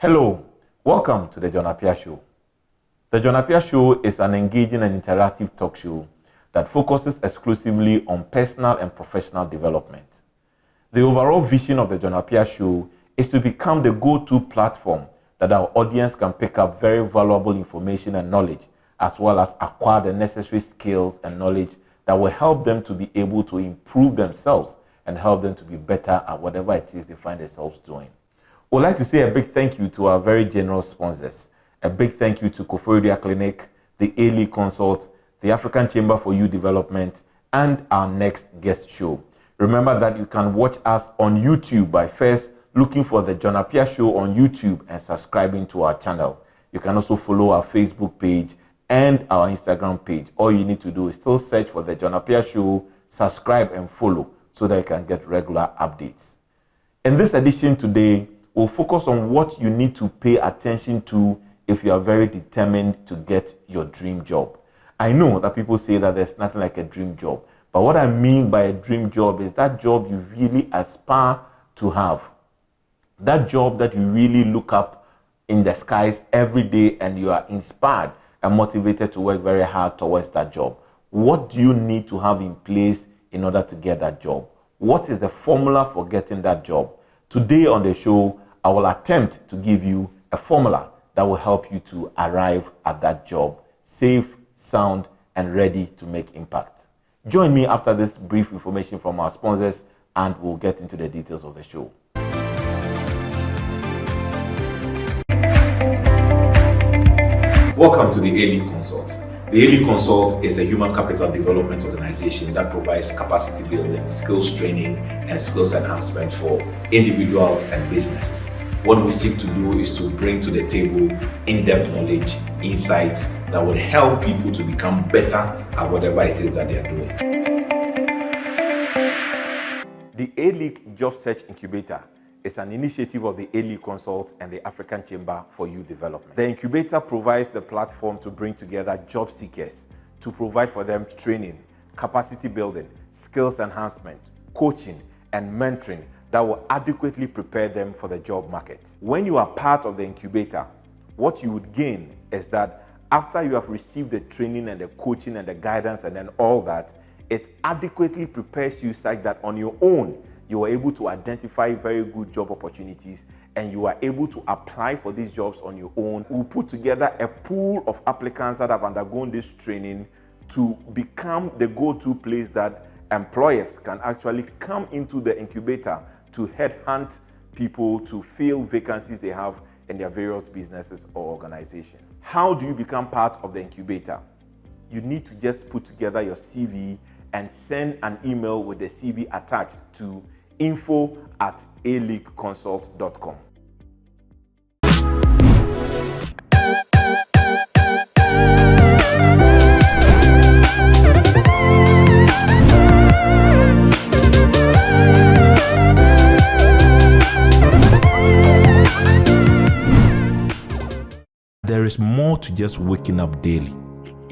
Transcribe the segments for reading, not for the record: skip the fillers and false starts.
Hello, welcome to the John Appiah Show. The John Appiah Show is an engaging and interactive talk show that focuses exclusively on personal and professional development. The overall vision of the John Appiah Show is to become the go-to platform that our audience can pick up very valuable information and knowledge, as well as acquire the necessary skills and knowledge that will help them to be able to improve themselves and help them to be better at whatever it is they find themselves doing. We'd like to say a big thank you to our very generous sponsors. A big thank you to Koforidua Clinic, the A-League Consult, the African Chamber for Youth Development, and our next guest show. Remember that you can watch us on YouTube by first looking for the John Appiah Show on YouTube and subscribing to our channel. You can also follow our Facebook page and our Instagram page. All you need to do is still search for the John Appiah Show, subscribe and follow so that you can get regular updates. In this edition today, we'll focus on what you need to pay attention to if you are very determined to get your dream job. I know that people say that there's nothing like a dream job, but what I mean by a dream job is that job you really aspire to have. That job that you really look up in the skies every day and you are inspired and motivated to work very hard towards that job. What do you need to have in place in order to get that job? What is the formula for getting that job? Today on the show, I will attempt to give you a formula that will help you to arrive at that job, safe, sound, and ready to make impact. Join me after this brief information from our sponsors and we'll get into the details of the show. Welcome to the A-League Consult. The A-League Consult is a human capital development organization that provides capacity building, skills training, and skills enhancement for individuals and businesses. What we seek to do is to bring to the table in-depth knowledge, insights that will help people to become better at whatever it is that they are doing. The A-League Job Search Incubator is an initiative of the A-League Consult and the African Chamber for Youth Development. The incubator provides the platform to bring together job seekers to provide for them training, capacity building, skills enhancement, coaching, and mentoring that will adequately prepare them for the job market. When you are part of the incubator, what you would gain is that after you have received the training and the coaching and the guidance and then all that, it adequately prepares you such that on your own, you are able to identify very good job opportunities and you are able to apply for these jobs on your own. We'll put together a pool of applicants that have undergone this training to become the go-to place that employers can actually come into the incubator to headhunt people to fill vacancies they have in their various businesses or organizations. How do you become part of the incubator? You need to just put together your CV and send an email with the CV attached to info@aleagueconsult.com. There is more to just waking up daily,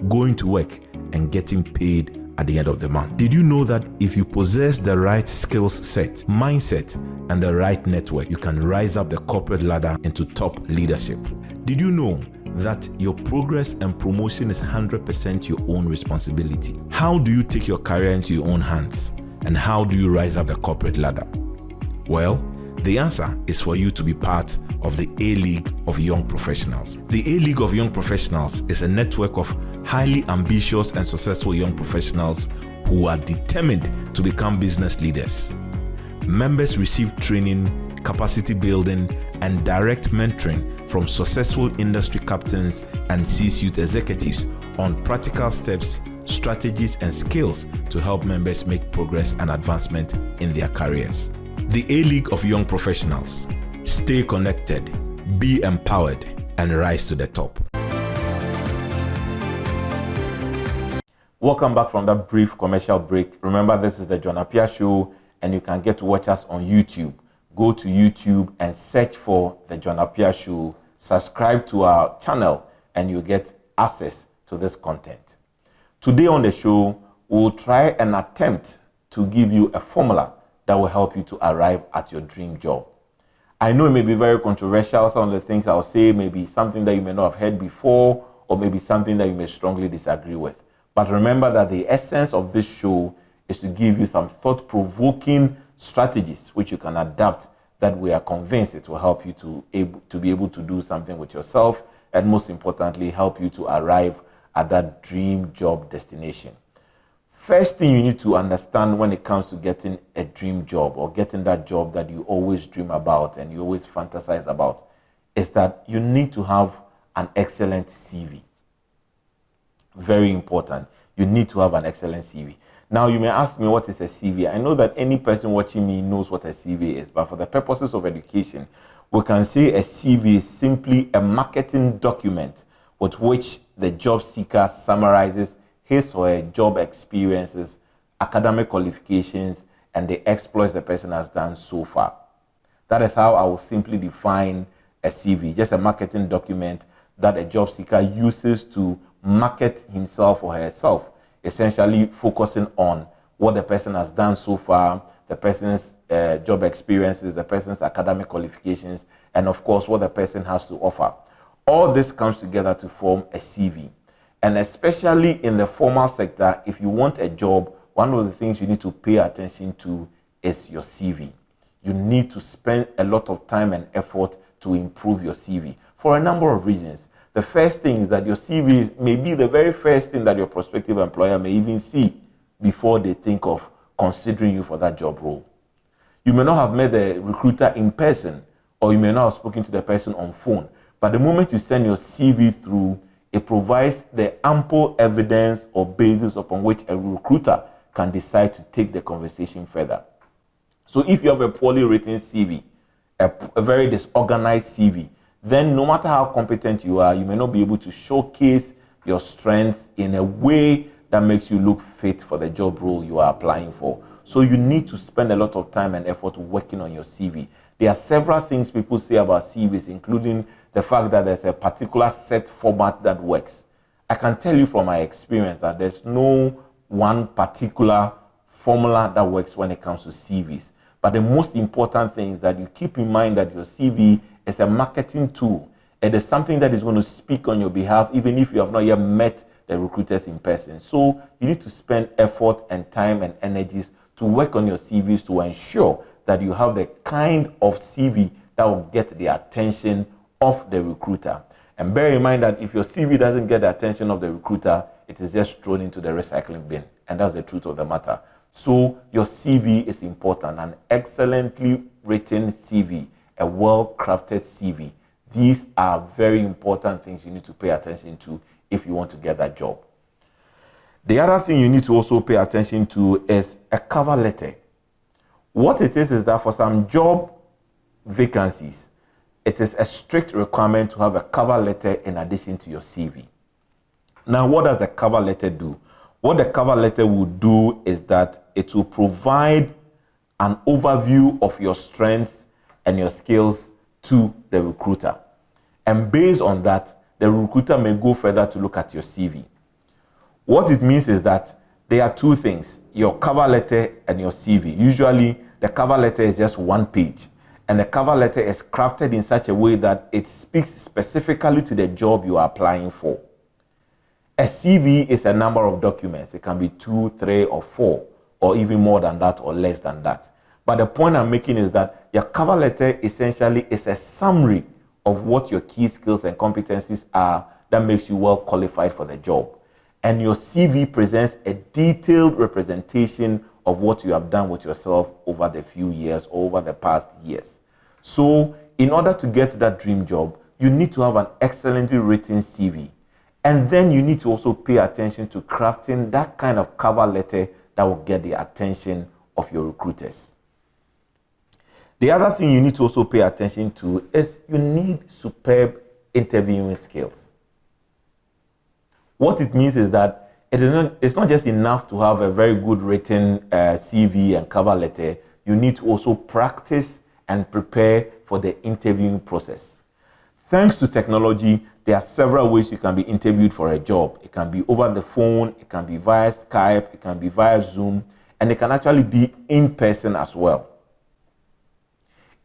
going to work, and getting paid at the end of the month. Did you know that if you possess the right skills set, mindset, and the right network, you can rise up the corporate ladder into top leadership? Did you know that your progress and promotion is 100% your own responsibility? How do you take your career into your own hands? And how do you rise up the corporate ladder? Well, the answer is for you to be part of the A-League of Young Professionals. The A-League of Young Professionals is a network of highly ambitious and successful young professionals who are determined to become business leaders. Members receive training, capacity building, and direct mentoring from successful industry captains and C-suite executives on practical steps, strategies, and skills to help members make progress and advancement in their careers. The A-League of Young Professionals. Stay connected, be empowered, and rise to the top. Welcome back from that brief commercial break. Remember, this is the John Appiah Show, and you can get to watch us on YouTube. Go to YouTube and search for the John Appiah Show. Subscribe to our channel, and you'll get access to this content. Today on the show, we'll try and attempt to give you a formula that will help you to arrive at your dream job. I know it may be very controversial. Some of the things I'll say may be something that you may not have heard before, or maybe something that you may strongly disagree with. But remember that the essence of this show is to give you some thought-provoking strategies which you can adapt, that we are convinced it will help you to be able to do something with yourself, and most importantly, help you to arrive at that dream job destination. First thing you need to understand when it comes to getting a dream job, or getting that job that you always dream about and you always fantasize about, is that you need to have an excellent CV. Very important. You need to have an excellent CV. Now, you may ask me, what is a CV? I know that any person watching me knows what a CV is, but for the purposes of education, we can say a CV is simply a marketing document with which the job seeker summarizes his or her job experiences, academic qualifications, and the exploits the person has done so far. That is how I will simply define a CV, just a marketing document that a job seeker uses to market himself or herself, essentially focusing on what the person has done so far, the person's job experiences, the person's academic qualifications, and of course what the person has to offer. All this comes together to form a CV. And especially in the formal sector, if you want a job, one of the things you need to pay attention to is your CV. You need to spend a lot of time and effort to improve your CV for a number of reasons. The first thing is that your CV may be the very first thing that your prospective employer may even see before they think of considering you for that job role. You may not have met the recruiter in person, or you may not have spoken to the person on phone, but the moment you send your CV through, it provides the ample evidence or basis upon which a recruiter can decide to take the conversation further. So if you have a poorly written CV, a very disorganized CV, then no matter how competent you are, you may not be able to showcase your strengths in a way that makes you look fit for the job role you are applying for. So you need to spend a lot of time and effort working on your CV. There are several things people say about CVs, including the fact that there's a particular set format that works. I can tell you from my experience that there's no one particular formula that works when it comes to CVs. But the most important thing is that you keep in mind that your CV is a marketing tool. It is something that is going to speak on your behalf, even if you have not yet met the recruiters in person. So you need to spend effort and time and energies to work on your CVs to ensure that you have the kind of CV that will get the attention of the recruiter. And bear in mind that if your CV doesn't get the attention of the recruiter, it is just thrown into the recycling bin. And that's the truth of the matter. So your CV is important. An excellently written CV, a well-crafted CV. These are very important things you need to pay attention to if you want to get that job. The other thing you need to also pay attention to is a cover letter. What it is that for some job vacancies, it is a strict requirement to have a cover letter in addition to your CV. Now, what does a cover letter do? What the cover letter will do is that it will provide an overview of your strengths and your skills to the recruiter. And based on that, the recruiter may go further to look at your CV. What it means is that there are two things, your cover letter and your CV. Usually, the cover letter is just one page. And the cover letter is crafted in such a way that it speaks specifically to the job you are applying for. A CV is a number of documents. It can be 2, 3, or 4, or even more than that or less than that. But the point I'm making is that your cover letter essentially is a summary of what your key skills and competencies are that makes you well qualified for the job. And your CV presents a detailed representation of what you have done with yourself over the few years or over the past years. So in order to get that dream job, you need to have an excellently written CV. And then you need to also pay attention to crafting that kind of cover letter that will get the attention of your recruiters. The other thing you need to also pay attention to is you need superb interviewing skills. What it means is that it's not just enough to have a very good written CV and cover letter. You need to also practice and prepare for the interviewing process. Thanks to technology, there are several ways you can be interviewed for a job. It can be over the phone, it can be via Skype, it can be via Zoom, and it can actually be in person as well.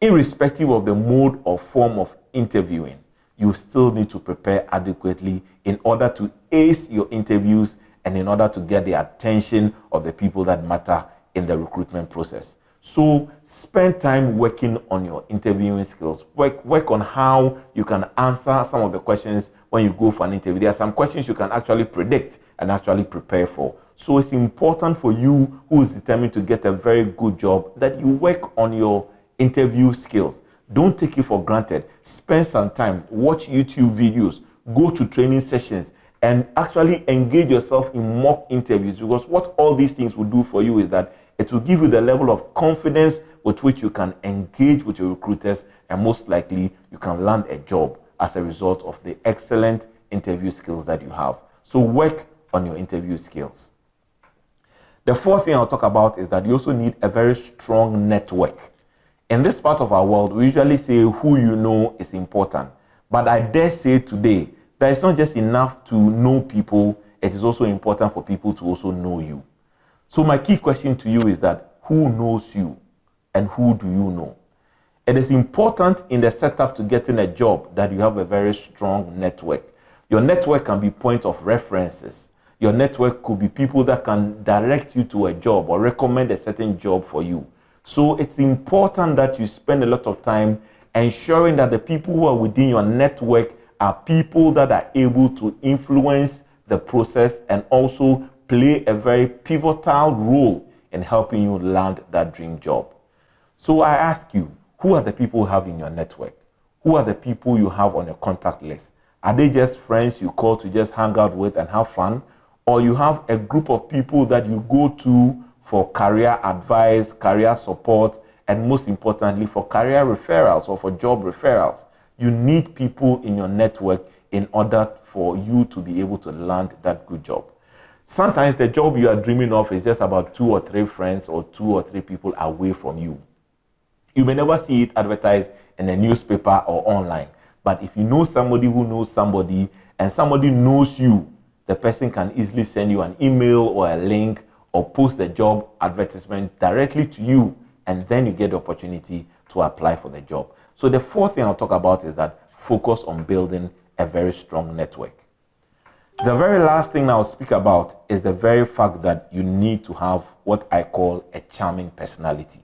Irrespective of the mode or form of interviewing, you still need to prepare adequately in order to ace your interviews and in order to get the attention of the people that matter in the recruitment process. So spend time working on your interviewing skills. Work on how you can answer some of the questions when you go for an interview. There are some questions you can actually predict and actually prepare for. So it's important for you who is determined to get a very good job that you work on your interview skills. Don't take it for granted. Spend some time, watch YouTube videos, go to training sessions, and actually engage yourself in mock interviews, because what all these things will do for you is that it will give you the level of confidence with which you can engage with your recruiters, and most likely you can land a job as a result of the excellent interview skills that you have. So work on your interview skills. The fourth thing I'll talk about is that you also need a very strong network. In this part of our world, we usually say who you know is important. But I dare say today that it's not just enough to know people, it is also important for people to also know you. So my key question to you is that who knows you and who do you know? It is important in the setup to getting a job that you have a very strong network. Your network can be point of references. Your network could be people that can direct you to a job or recommend a certain job for you. So it's important that you spend a lot of time ensuring that the people who are within your network are people that are able to influence the process and also play a very pivotal role in helping you land that dream job. So I ask you, who are the people you have in your network? Who are the people you have on your contact list? Are they just friends you call to just hang out with and have fun? Or you have a group of people that you go to for career advice, career support, and most importantly, for career referrals or for job referrals? You need people in your network in order for you to be able to land that good job. Sometimes the job you are dreaming of is just about 2 or 3 friends or 2 or 3 people away from you. You may never see it advertised in a newspaper or online. But if you know somebody who knows somebody and somebody knows you, the person can easily send you an email or a link or post the job advertisement directly to you, and then you get the opportunity to apply for the job. So the fourth thing I'll talk about is that focus on building a very strong network. The very last thing I'll speak about is the very fact that you need to have what I call a charming personality.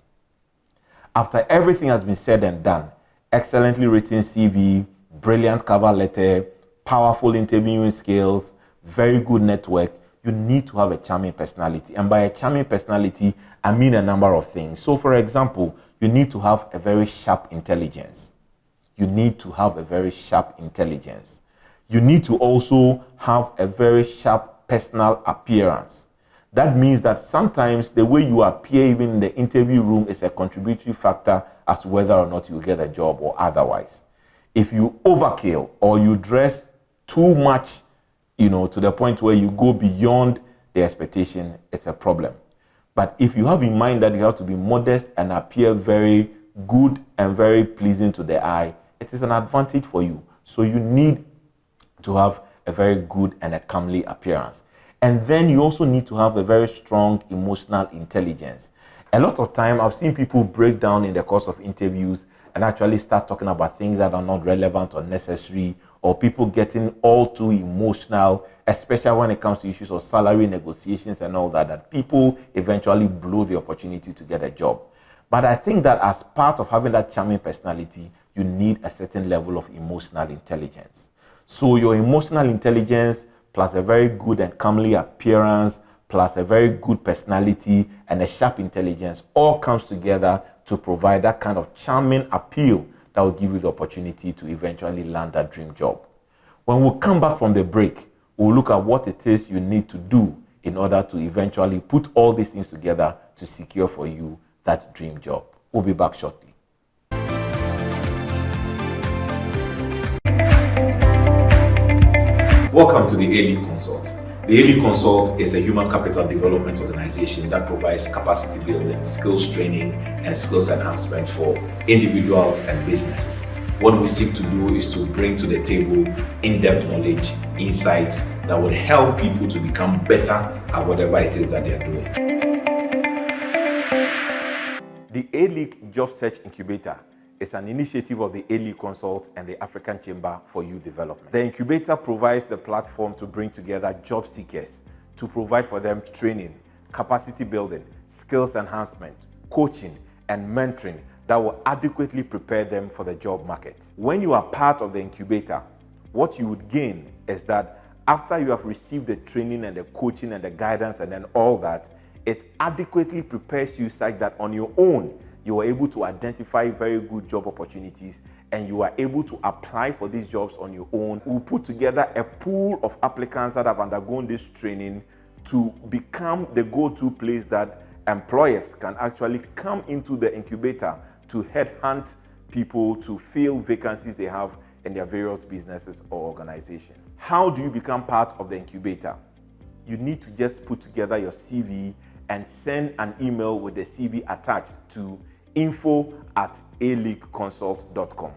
After everything has been said and done, excellently written CV, brilliant cover letter, powerful interviewing skills, very good network, you need to have a charming personality. And by a charming personality, I mean a number of things. So for example, you need to have a very sharp intelligence. You need to have a very sharp intelligence. You need to also have a very sharp personal appearance. That means that sometimes the way you appear even in the interview room is a contributory factor as to whether or not you get a job or otherwise. If you overkill or you dress too much, to the point where you go beyond the expectation, it's a problem. But if you have in mind that you have to be modest and appear very good and very pleasing to the eye, it is an advantage for you. So you need to have a very good and a comely appearance. And then you also need to have a very strong emotional intelligence. A lot of time I've seen people break down in the course of interviews and actually start talking about things that are not relevant or necessary, or people getting all too emotional, especially when it comes to issues of salary negotiations and all that, that people eventually blow the opportunity to get a job. But I think that as part of having that charming personality, you need a certain level of emotional intelligence. So your emotional intelligence plus a very good and comely appearance plus a very good personality and a sharp intelligence all comes together to provide that kind of charming appeal that will give you the opportunity to eventually land that dream job. When we come back from the break, we'll look at what it is you need to do in order to eventually put all these things together to secure for you that dream job. We'll be back shortly. Welcome to the A-League Consult. The A-League Consult is a human capital development organization that provides capacity building, skills training, and skills enhancement for individuals and businesses. What we seek to do is to bring to the table in-depth knowledge, insights that would help people to become better at whatever it is that they are doing. The A-League Job Search Incubator is an initiative of the A-League Consult and the African Chamber for Youth Development. The incubator provides the platform to bring together job seekers to provide for them training, capacity building, skills enhancement, coaching, and mentoring that will adequately prepare them for the job market. When you are part of the incubator, what you would gain is that after you have received the training and the coaching and the guidance and then all that, it adequately prepares you such that on your own, you are able to identify very good job opportunities and you are able to apply for these jobs on your own. We'll put together a pool of applicants that have undergone this training to become the go-to place that employers can actually come into the incubator to headhunt people to fill vacancies they have in their various businesses or organizations. How do you become part of the incubator? You need to just put together your CV and send an email with the CV attached to info@aleagueconsult.com.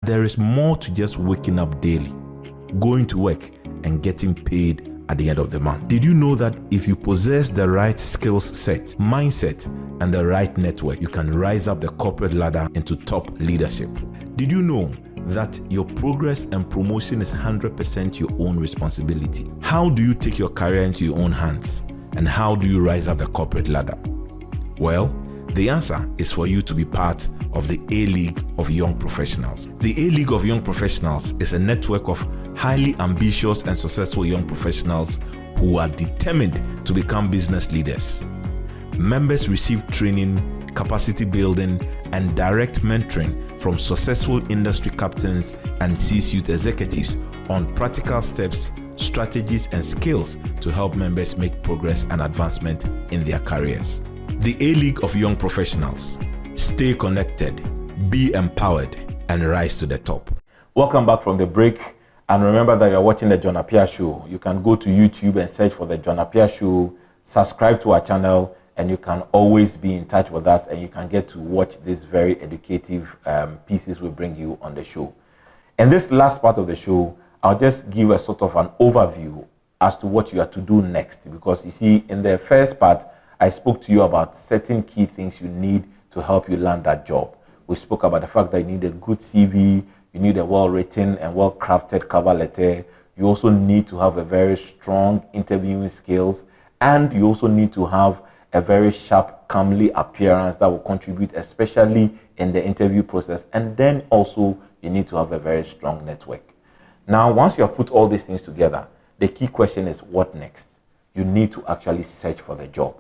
There is more to just waking up daily, going to work, and getting paid at the end of the month. Did you know that if you possess the right skills set, mindset, and the right network, you can rise up the corporate ladder into top leadership? Did you know that your progress and promotion is 100% your own responsibility? How do you take your career into your own hands? And how do you rise up the corporate ladder? Well, the answer is for you to be part of the A-League of Young Professionals. The A-League of Young Professionals is a network of highly ambitious and successful young professionals who are determined to become business leaders. Members receive training, capacity building, and direct mentoring from successful industry captains and C-suite executives on practical steps, strategies, and skills to help members make progress and advancement in their careers. The A-League of Young Professionals. Stay connected, be empowered, and rise to the top. Welcome back from the break. And remember that you're watching the John Appiah Show. You can go to YouTube and search for the John Appiah Show, subscribe to our channel, and you can always be in touch with us and you can get to watch these very educative pieces we bring you on the show. In this last part of the show, I'll just give a sort of an overview as to what you are to do next. Because you see, in the first part, I spoke to you about certain key things you need to help you land that job. We spoke about the fact that you need a good CV, you need a well-written and well-crafted cover letter. You also need to have a very strong interviewing skills, and you also need to have a very sharp, comely appearance that will contribute, especially in the interview process. And then also, you need to have a very strong network. Now, once you have put all these things together, the key question is what next? You need to actually search for the job.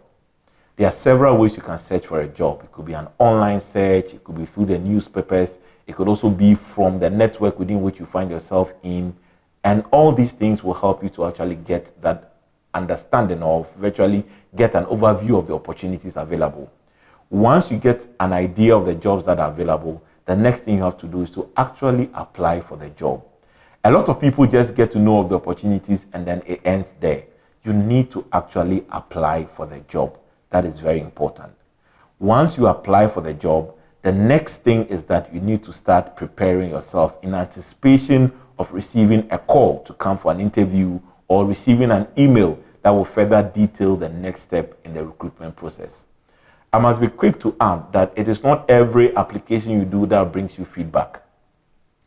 There are several ways you can search for a job. It could be an online search, it could be through the newspapers, it could also be from the network within which you find yourself in. And all these things will help you to actually get that understanding of, virtually get an overview of the opportunities available. Once you get an idea of the jobs that are available, the next thing you have to do is to actually apply for the job. A lot of people just get to know of the opportunities and then it ends there. You need to actually apply for the job. That is very important. Once you apply for the job, the next thing is that you need to start preparing yourself in anticipation of receiving a call to come for an interview or receiving an email that will further detail the next step in the recruitment process. I must be quick to add that it is not every application you do that brings you feedback.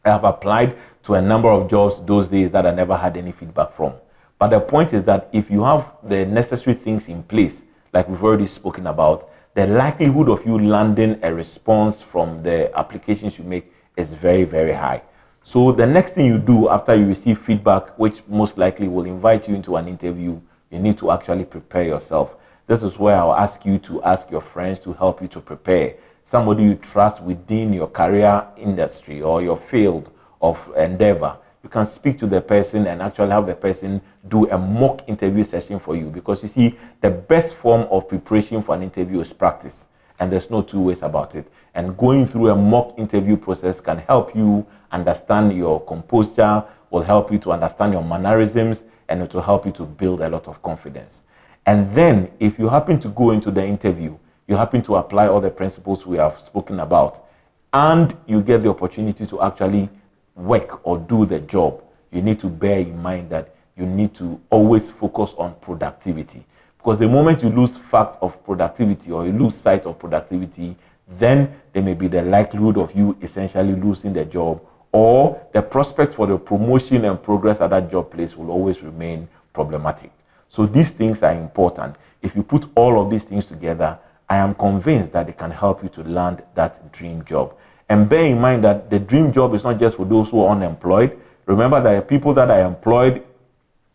I have applied to a number of jobs those days that I never had any feedback from. But the point is that if you have the necessary things in place, like we've already spoken about, the likelihood of you landing a response from the applications you make is very, very high. So the next thing you do after you receive feedback, which most likely will invite you into an interview, you need to actually prepare yourself. This is where I'll ask you to ask your friends to help you to prepare. Somebody you trust within your career industry or your field of endeavor. You can speak to the person and actually have the person do a mock interview session for you, because you see, the best form of preparation for an interview is practice, and there's no two ways about it. And going through a mock interview process can help you understand your composure, will help you to understand your mannerisms, and it will help you to build a lot of confidence. And then if you happen to go into the interview, you happen to apply all the principles we have spoken about, and you get the opportunity to actually work or do the job, you need to bear in mind that you need to always focus on productivity. Because the moment you lose fact of productivity or you lose sight of productivity, then there may be the likelihood of you essentially losing the job, or the prospect for the promotion and progress at that job place will always remain problematic. So these things are important. If you put all of these things together, I am convinced that it can help you to land that dream job. And bear in mind that the dream job is not just for those who are unemployed. Remember that the people that are employed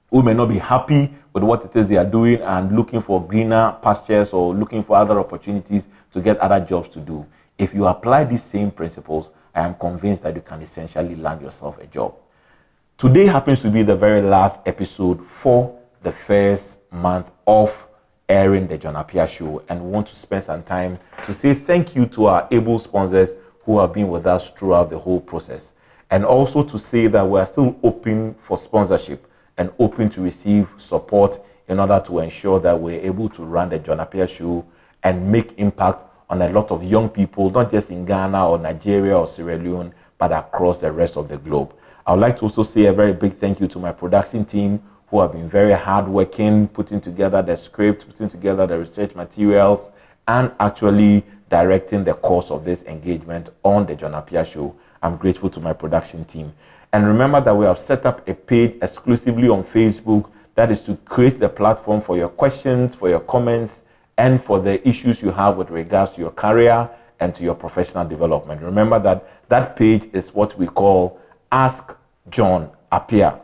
who may not be happy with what it is they are doing and looking for greener pastures or looking for other opportunities to get other jobs to do. If you apply these same principles, I am convinced that you can essentially land yourself a job. Today happens to be the very last episode for the first month of airing the John Appiah Show, and we want to spend some time to say thank you to our able sponsors who have been with us throughout the whole process, and also to say that we are still open for sponsorship and open to receive support in order to ensure that we're able to run the John Appiah Show and make impact on a lot of young people, not just in Ghana or Nigeria or Sierra Leone, but across the rest of the globe. I would like to also say a very big thank you to my production team who have been very hardworking, putting together the script, putting together the research materials, and actually directing the course of this engagement on the John Appiah Show. I'm grateful to my production team. And remember that we have set up a page exclusively on Facebook that is to create the platform for your questions, for your comments, and for the issues you have with regards to your career and to your professional development. Remember that that page is what we call Ask John Appiah.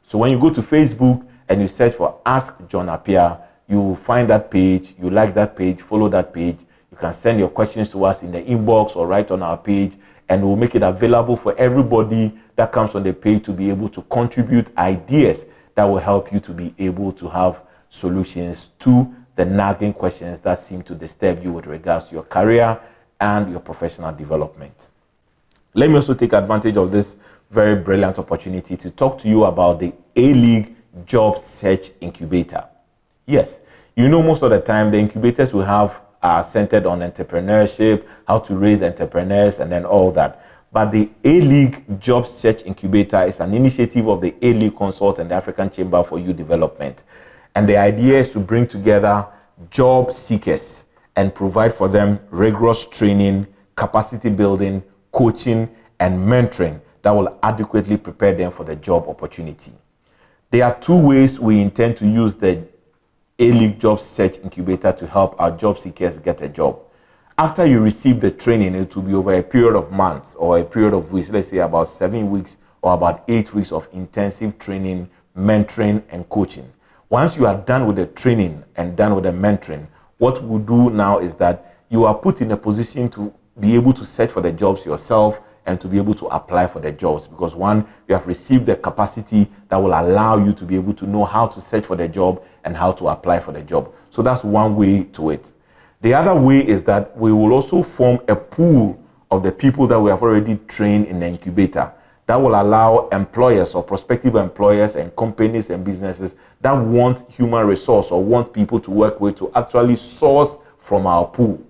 So when you go to Facebook and you search for Ask John Appiah, you will find that page, you like that page, follow that page. You can send your questions to us in the inbox or right on our page, and we'll make it available for everybody that comes on the page to be able to contribute ideas that will help you to be able to have solutions to the nagging questions that seem to disturb you with regards to your career and your professional development. Let me also take advantage of this very brilliant opportunity to talk to you about the A-League Job Search Incubator. Yes, you know, most of the time the incubators we have are centered on entrepreneurship, how to raise entrepreneurs, and then all that. But the A-League Job Search Incubator is an initiative of the A-League Consult and the African Chamber for Youth Development. And the idea is to bring together job seekers and provide for them rigorous training, capacity building, coaching, and mentoring that will adequately prepare them for the job opportunity. There are two ways we intend to use the A-League Job Search Incubator to help our job seekers get a job. After you receive the training, it will be over a period of months or a period of weeks, let's say about 7 weeks or about 8 weeks of intensive training, mentoring, and coaching. Once you are done with the training and done with the mentoring, what we'll do now is that you are put in a position to be able to search for the jobs yourself and to be able to apply for the jobs, because one, you have received the capacity that will allow you to be able to know how to search for the job and how to apply for the job. So that's one way to it. The other way is that we will also form a pool of the people that we have already trained in the incubator that will allow employers or prospective employers and companies and businesses that want human resource or want people to work with to actually source from our pool.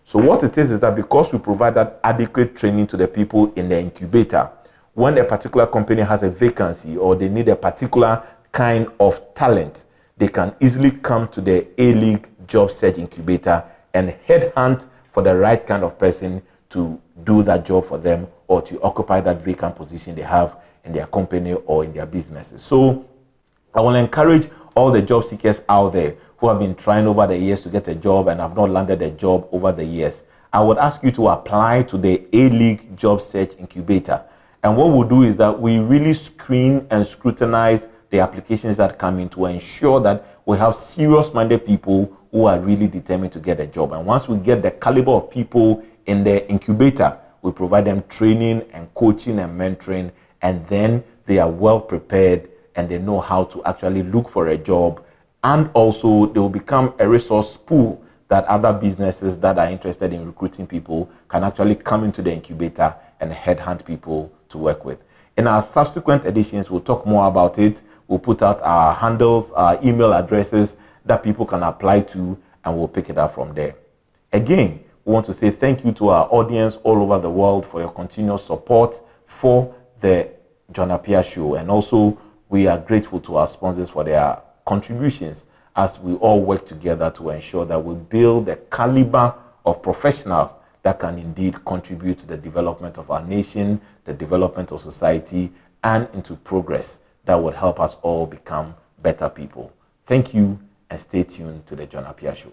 So what it is that because we provide that adequate training to the people in the incubator, when a particular company has a vacancy or they need a particular kind of talent, they can easily come to the A-League Job Search Incubator and headhunt for the right kind of person to do that job for them or to occupy that vacant position they have in their company or in their businesses. So I will encourage all the job seekers out there who have been trying over the years to get a job and have not landed a job over the years. I would ask you to apply to the A-League Job Search Incubator. And what we'll do is that we really screen and scrutinize the applications that come in to ensure that we have serious-minded people who are really determined to get a job. And once we get the caliber of people in the incubator, we provide them training and coaching and mentoring, and then they are well prepared and they know how to actually look for a job. And also they will become a resource pool that other businesses that are interested in recruiting people can actually come into the incubator and headhunt people to work with. In our subsequent editions, we'll talk more about it. We'll put out our handles, our email addresses that people can apply to, and we'll pick it up from there. Again, we want to say thank you to our audience all over the world for your continuous support for the John Appiah Show. And also, we are grateful to our sponsors for their contributions as we all work together to ensure that we build the caliber of professionals that can indeed contribute to the development of our nation, the development of society, and into progress that will help us all become better people. Thank you, and stay tuned to the John Appiah Show.